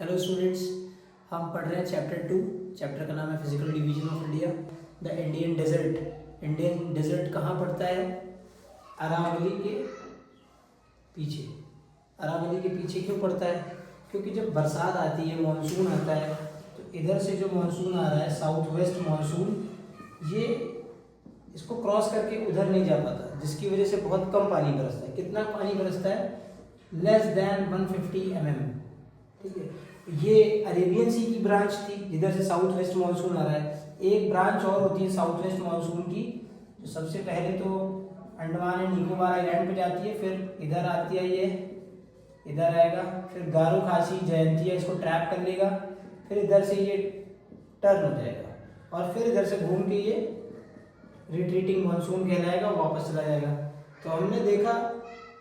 Hello students, हम पढ़ रहे हैं चैप्टर का नाम है physical division of India. The Indian desert कहाँ पड़ता है? अरावली के पीछे। अरावली के पीछे क्यों पड़ता है? क्योंकि जब बरसात आती है, मानसून आता है, तो इधर से जो मानसून आ रहा है, साउथ वेस्ट मानसून, ये इसको क्रॉस करके उधर नहीं जा पाता, जिसकी वजह से बहुत कम पानी बरसता है। कितना पानी बरसता है? Less than 150 mm। ठीक है, ये अरेबियन सी की ब्रांच थी जिधर से साउथ वेस्ट मानसून आ रहा है। एक ब्रांच और होती है साउथ वेस्ट मानसून की, जो सबसे पहले तो अंडमान एंड निकोबार आइलैंड पे जाती है, फिर इधर आती है, ये इधर आएगा, फिर गारो खासी जयंतिया इसको ट्रैप कर लेगा, फिर इधर से ये टर्न हो जाएगा और फिर इधर से घूम के ये रिट्रीटिंग मानसून कहलाएगा, वापस चला जाएगा। तो हमने देखा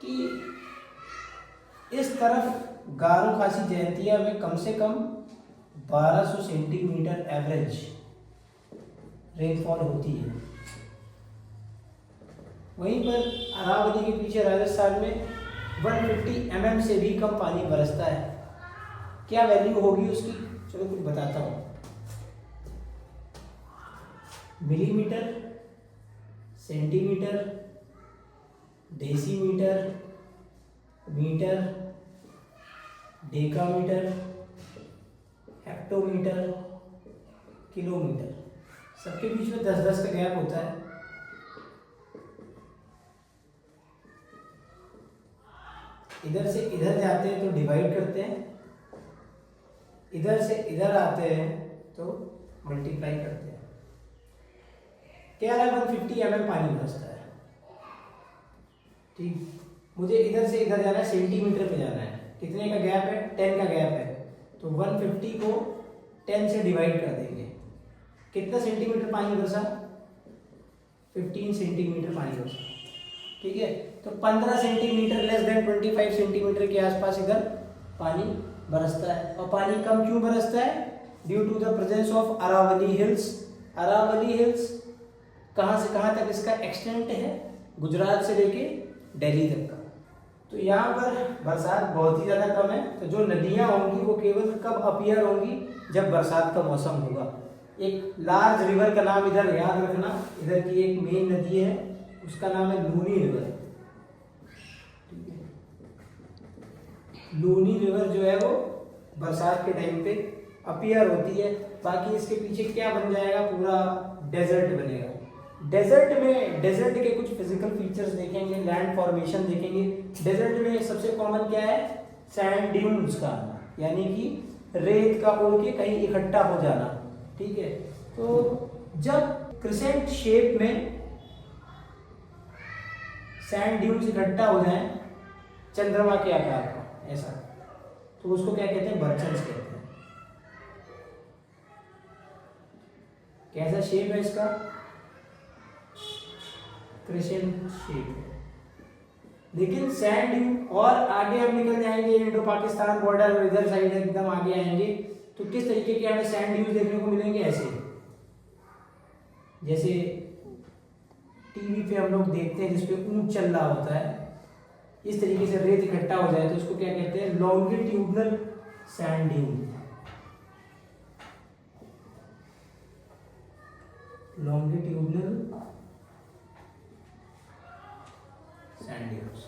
कि इस तरफ गारो खासी जयंतिया में कम से कम 1200 सेंटीमीटर एवरेज रेनफॉल होती है। वहीं पर अरावली के पीछे राजस्थान में 150 mm से भी कम पानी बरसता है। क्या वैल्यू होगी उसकी? चलो कुछ बताता हूँ। Millimetre, centimetre, decimetre, metre, decametre, hectometre, kilometre, सबके बीच में 10-10 का गैप होता है। इधर से इधर जाते हैं तो डिवाइड करते हैं, इधर से इधर आते हैं तो मल्टीप्लाई करते हैं। क्या है? 150 mm पानी बरसता है। ठीक, मुझे इधर से इधर जाना है, सेंटीमीटर पे जाना है। कितने का गैप है? 10 का गैप है, तो 150 को 10 से डिवाइड कर देंगे। कितना सेंटीमीटर पानी बरसा? 15 सेंटीमीटर पानी बरसा। ठीक है, तो 15 सेंटीमीटर लेस देन 25 सेंटीमीटर के आसपास इधर पानी बरसता है। और पानी कम क्यों बरसता है? Due to the presence of Aravalli hills. Aravalli hills कहाँ से कहाँ तक इसका एक्सटेंट है? गुजरात से लेके दिल्ली तक का। तो यहाँ पर बरसात बहुत ही ज़्यादा कम है, तो जो नदियाँ होंगी वो केवल कब अपीयर होंगी? जब बरसात का मौसम होगा। एक लार्ज रिवर का नाम इधर याद रखना, इधर की एक मेन नदी है, उसका नाम है लूनी रिवर। ठीक है, लूनी रिवर जो है वो बरसात के टाइम पे अपीयर होती है। बाकी इसके पीछे क्या बन जाएगा? पूरा डेजर्ट बनेगा। डेजर्ट के कुछ फिजिकल फीचर्स देखेंगे, लैंड फॉर्मेशन देखेंगे। डेजर्ट में सबसे कॉमन क्या है? सैंड ड्यून्स का, यानी कि रेत का उड़ के कहीं इकट्ठा हो जाना। ठीक है, तो जब क्रिसेंट शेप में सैंड ड्यून्स इकट्ठा हो जाएं चंद्रमा के आकार का, ऐसा, तो उसको क्या कहते हैं? बर्चन्स कहते हैं। कैसा शेप है इसका? क्रिसेंट शेप है। लेकिन सैंड ड्यून, और आगे हम निकल जाएंगे, इंडो पाकिस्तान बॉर्डर और इधर साइड एकदम आगे आएंगे, तो किस तरीके के हमें सैंड ड्यून्स देखने को मिलेंगे? ऐसे, जैसे टीवी पे हम लोग देखते हैं जिसपे ऊंट चल रहा होता है, इस तरीके से रेत इकट्ठा हो जाए तो उसको क्या कहते हैं? Longitudinal sand dune. Longitudinal sand dunes.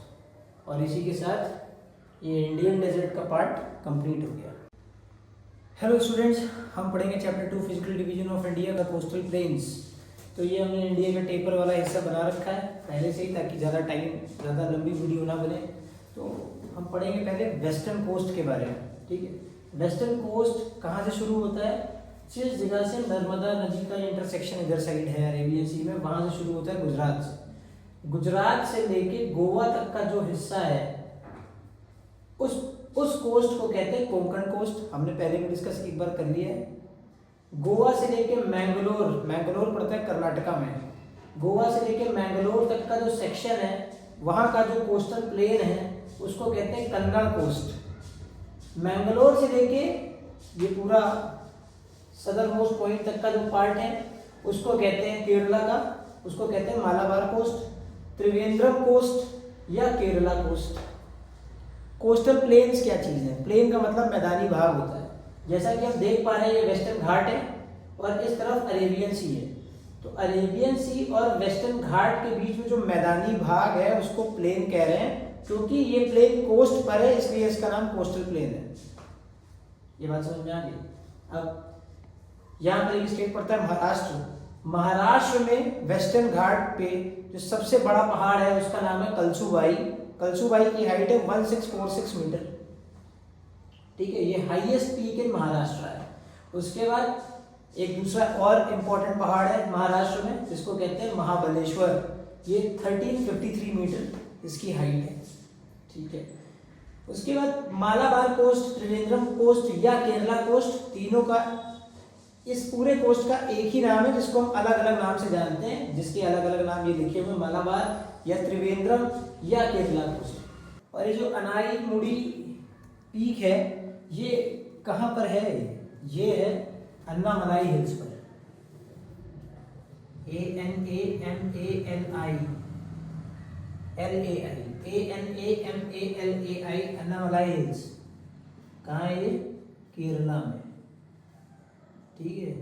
और इसी के साथ ये इंडियन डेजर्ट का पार्ट कंप्लीट हो गया। हेलो स्टूडेंट्स, हम पढ़ेंगे chapter 2 physical division of India का कोस्टल प्लेन्स। तो ये हमने इंडिया का टेपर वाला हिस्सा बना रखा है पहले से ही, ताकि ज़्यादा लंबी वीडियो ना बने। तो हम पढ़ेंगे पहले वेस्टर्न कोस्ट के बारे में। ठीक है, वेस्टर्न कोस्ट कहाँ से शुरू होता है? जिस जगह से नर्मदा नदी का इंटरसेक्शन इधर साइड है अरेबियन सी में, वहाँ से शुरू होता है गुजरात से। गुजरात से लेके गोवा तक का जो हिस्सा है, उस कोस्ट को कहते हैं कोंकण कोस्ट। हमने पहले भी डिस्कस एक बार कर लिया है। गोवा से लेके मैंगलोर पड़ता है कर्नाटका में, गोवा से लेके मैंगलोर तक का जो सेक्शन है, वहाँ का जो कोस्टल प्लेन है उसको कहते हैं कन्नड़ कोस्ट। मैंगलोर से लेके ये पूरा सदर मोस्ट पॉइंट तक का जो पार्ट है उसको कहते हैं केरला का, उसको कहते हैं मालाबार कोस्ट, त्रिवेंद्रम कोस्ट या केरला कोस्ट। कोस्टल प्लेन्स क्या चीज़ है? प्लेन का मतलब मैदानी भाग होता है। जैसा कि हम देख पा रहे हैं ये वेस्टर्न घाट है और इस तरफ अरेबियन सी है। तो अरेबियन सी और वेस्टर्न घाट के बीच में जो मैदानी भाग है उसको प्लेन कह रहे हैं, क्योंकि ये प्लेन कोस्ट पर है इसलिए इसका नाम कोस्टल प्लेन है। ये बात समझ में आ गई। अब यहाँ पर एक स्टेट पड़ता है महाराष्ट्र। महाराष्ट्र में वेस्टर्न घाट पे जो सबसे बड़ा पहाड़ है उसका नाम है कलसुबाई। कलसुबाई की हाइट है 1646 मीटर। ठीक है, ये हाईएस्ट पीक इन महाराष्ट्र है। उसके बाद एक दूसरा और इम्पोर्टेंट पहाड़ है महाराष्ट्र में जिसको कहते हैं महाबलेश्वर। ये 1353 मीटर इसकी हाइट है। ठीक है, उसके बाद मालाबार कोस्ट, त्रिवेंद्रम कोस्ट या केरला कोस्ट, तीनों का इस पूरे कोस्ट का एक ही नाम है जिसको हम अलग अलग नाम से जानते हैं, जिसके अलग अलग नाम ये लिखे हुए मालाबार या त्रिवेंद्रम या केरला कोस्ट। और ये जो अनाई मुड़ी पीक है ये कहाँ पर है? ये है अन्नामलाई हिल्स पर। ANAMALAI अन्नामलाई हिल्स कहाँ है? ये केरला में। ठीक है,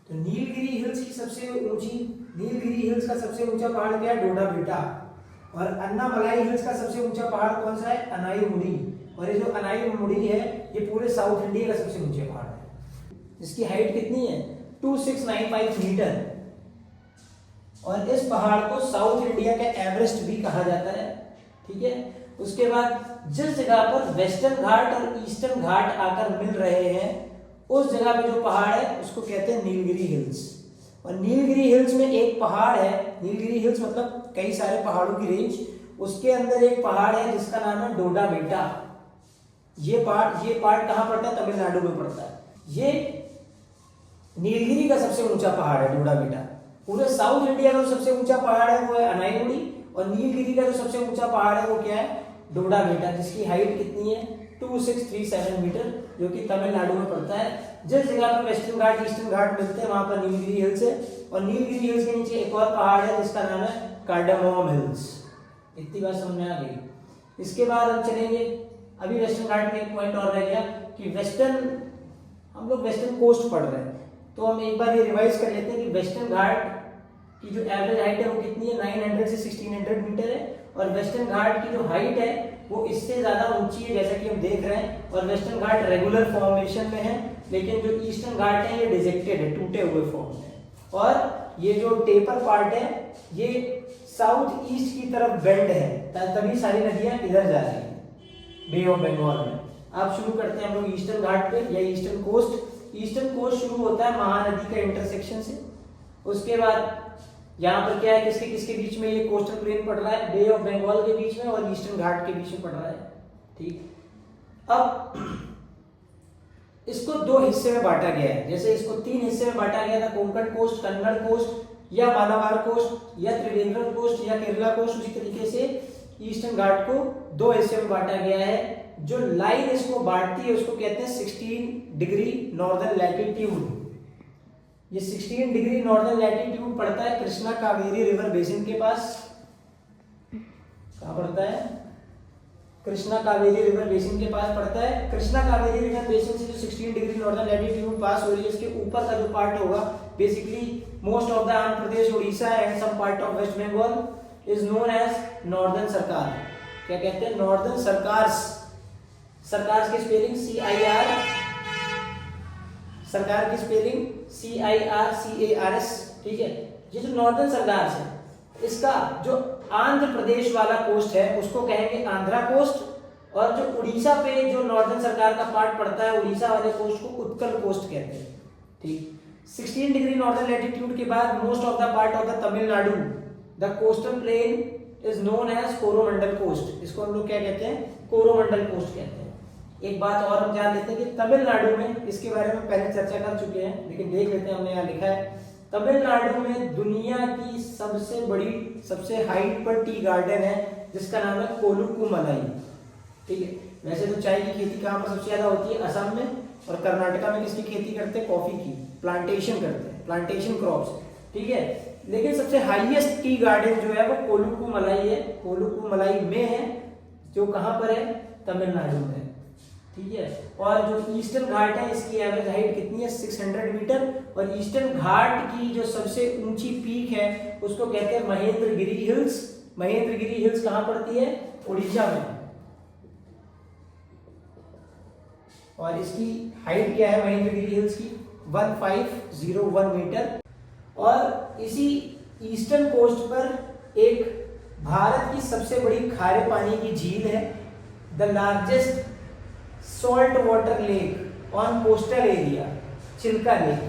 तो नीलगिरी हिल्स की सबसे ऊंची, नीलगिरी हिल्स का सबसे ऊंचा पहाड़ क्या है? डोडा बेटा। और अन्नामलाई हिल्स का सबसे ऊंचा पहाड़ कौन सा है? अनाई मुड़ी। और ये जो अनाई मुड़ी है ये पूरे साउथ इंडिया का सबसे ऊंचा पहाड़ है। इसकी हाइट कितनी है? 2695 मीटर। और इस पहाड़ को साउथ इंडिया का एवरेस्ट भी कहा जाता है। ठीक है, उसके बाद जिस जगह पर वेस्टर्न घाट और ईस्टर्न घाट आकर मिल रहे हैं उस जगह पे जो पहाड़ है उसको कहते हैं नीलगिरी हिल्स। और नीलगिरी हिल्स में एक पहाड़ है, नीलगिरी हिल्स मतलब कई सारे पहाड़ों की रेंज, उसके अंदर एक पहाड़ है जिसका नाम है डोडा बेटा। ये पहाड़ कहाँ पड़ता है? तमिलनाडु में पड़ता है। ये नीलगिरी का सबसे ऊंचा पहाड़ है डोडा बेटा। पूरे साउथ इंडिया का जो सबसे ऊंचा पहाड़ है वो है अनाईमुड़ी, और नीलगिरी का जो सबसे ऊंचा पहाड़ है वो क्या है? डोडा बेटा, जिसकी हाइट कितनी है? 2637 मीटर, जो कि तमिलनाडु में पड़ता है। जिस जगह पर वेस्टर्न घाट ईस्टर्न घाट मिलते हैं वहां पर नीलगिरी हिल्स है। और नीलगिरी हिल्स के नीचे एक और पहाड़ है जिसका नाम है कार्डामोम हिल्स। इतनी बात समझ में आ गई। इसके बाद हम चलेंगे, अभी वेस्टर्न घाट में एक पॉइंट और रह गया कि हम लोग वेस्टर्न कोस्ट पढ़ रहे हैं, तो हम एक बार ये रिवाइज कर लेते हैं कि वेस्टर्न घाट की जो एवरेज हाइट है वो कितनी है? 900 से 1600 मीटर है। और वेस्टर्न घाट की जो हाइट है वो इससे ज्यादा ऊंची है जैसा कि हम देख रहे हैं। और वेस्टर्न घाट रेगुलर फॉर्मेशन में है, लेकिन जो ईस्टर्न घाट है ये डिजेक्टेड है, टूटे हुए फॉर्म में। और ये जो टेपर पार्ट है ये साउथ ईस्ट की तरफ बेंड है, तभी सारी नदियां इधर जा रही है बे ऑफ बंगाल में। अब शुरू करते हैं हम लोग ईस्टर्न घाट पे या ईस्टर्न कोस्ट। ईस्टर्न कोस्ट शुरू होता है महानदी के इंटरसेक्शन से। उसके बाद यहाँ पर क्या है, किसके किसके बीच में ये कोस्टल प्लेन पड़ रहा है? बे ऑफ बंगाल के बीच में और ईस्टर्न घाट के बीच में पड़ रहा है। ठीक, अब इसको दो हिस्से में बांटा गया है। जैसे इसको 3 हिस्से में बांटा गया था, कोंकण कोस्ट, कन्नड़ कोस्ट या मालाबार कोस्ट या त्रिवेंद्रम कोस्ट या केरला कोस्ट, उसी तरीके से ईस्टर्न घाट को 2 हिस्से में बांटा गया है। जो लाइन इसको बांटती है उसको कहते हैं 16 डिग्री नॉर्दर्न लैटिट्यूड। ये 16 डिग्री नॉर्दर्न लैटिट्यूड पड़ता है कृष्णा कावेरी रिवर बेसिन के पास। कहाँ पड़ता है? कृष्णा कावेरी रिवर बेसिन के पास पड़ता है। कृष्णा कावेरी रिवर बेसिन से जो 16 डिग्री नॉर्दर्न लैटिट्यूड पास हो रही है, इसके ऊपर का जो पार्ट होगा, basically most of the Andhra Pradesh, Orissa and some part of West Bengal is known as Northern Sarkar. क्या कहते हैं? नॉर्दर्न सरकार्स। सरकार की स्पेलिंग CIR, सरकार की स्पेलिंग CIRCARS। ठीक है, ये जो नॉर्दर्न सरकार है इसका जो आंध्र प्रदेश वाला कोस्ट है उसको कहेंगे आंध्रा कोस्ट, और जो उड़ीसा पे जो नॉर्दर्न सरकार का पार्ट पड़ता है उड़ीसा वाले कोस्ट को उत्कल कोस्ट कहते हैं। ठीक, 16 डिग्री नॉर्दर्न लैटिट्यूड के बाद most of the part of the Tamil Nadu, the coastal plain is known as Coromandel coast. इसको हम लोग क्या कहते हैं? कोरोमंडल कोस्ट कहते हैं। एक बात और हम जान लेते हैं कि तमिलनाडु में, इसके बारे में पहले चर्चा कर चुके हैं लेकिन देख लेते हैं, हमने यहाँ लिखा है तमिलनाडु में दुनिया की सबसे बड़ी, सबसे हाइट पर टी गार्डन है जिसका नाम है कोलुकुमलाई। ठीक है, वैसे तो चाय की खेती कहाँ पर सबसे ज्यादा होती है? असम में। और कर्नाटका में किसकी खेती करते हैं? कॉफी की, प्लांटेशन करते हैं, प्लांटेशन क्रॉप्स। ठीक है, लेकिन सबसे हाईएस्ट टी गार्डन जो है वो कोलुकुमलाई है, कोलुकुमलाई में है, जो कहाँ पर है, तमिलनाडु में, ठीक है। और जो ईस्टर्न घाट है इसकी एवरेज हाइट कितनी है, 600 मीटर। और ईस्टर्न घाट की जो सबसे ऊंची पीक है उसको कहते हैं महेंद्रगिरी हिल्स। महेंद्रगिरी हिल्स कहाँ पड़ती है, उड़ीसा में। और इसकी हाइट क्या है महेंद्रगिरी हिल्स की, 1501 मीटर। और इसी ईस्टर्न कोस्ट पर एक भारत की सबसे बड़ी खारे पानी की झील है, the largest salt water lake on coastal area, Chilka lake.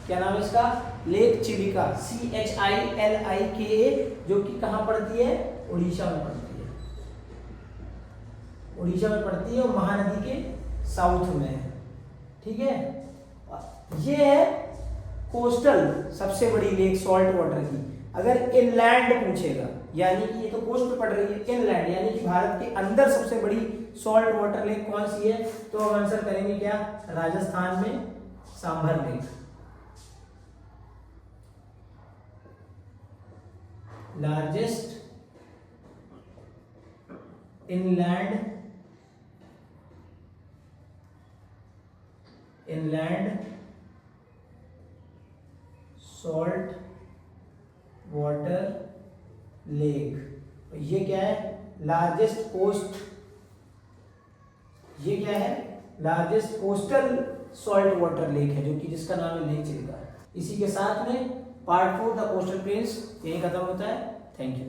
क्या नाम है इसका, लेक चिलिका, CHILIKA, जो कि कहाँ पड़ती है, उड़ीसा में पड़ती है। उड़ीसा में पड़ती है और महानदी के साउथ में है, ठीक है। ये है कोस्टल सबसे बड़ी लेक सॉल्ट वाटर की। अगर इनलैंड पूछेगा, यानी कि ये तो कोस्ट पे पड़ रही है, इनलैंड यानी कि भारत के अंदर सबसे बड़ी सॉल्ट वाटर लेक कौन सी है, तो हम आंसर करेंगे क्या, राजस्थान में sambar lake. Largest inland salt water lake. ये क्या है, लार्जेस्ट कोस्ट, ये क्या है, largest coastal salt water lake है, जो कि जिसका नाम है लेक चिल्का। इसी के साथ में पार्ट 4 द कोस्टल प्लेन्स यही खत्म होता है। Thank you.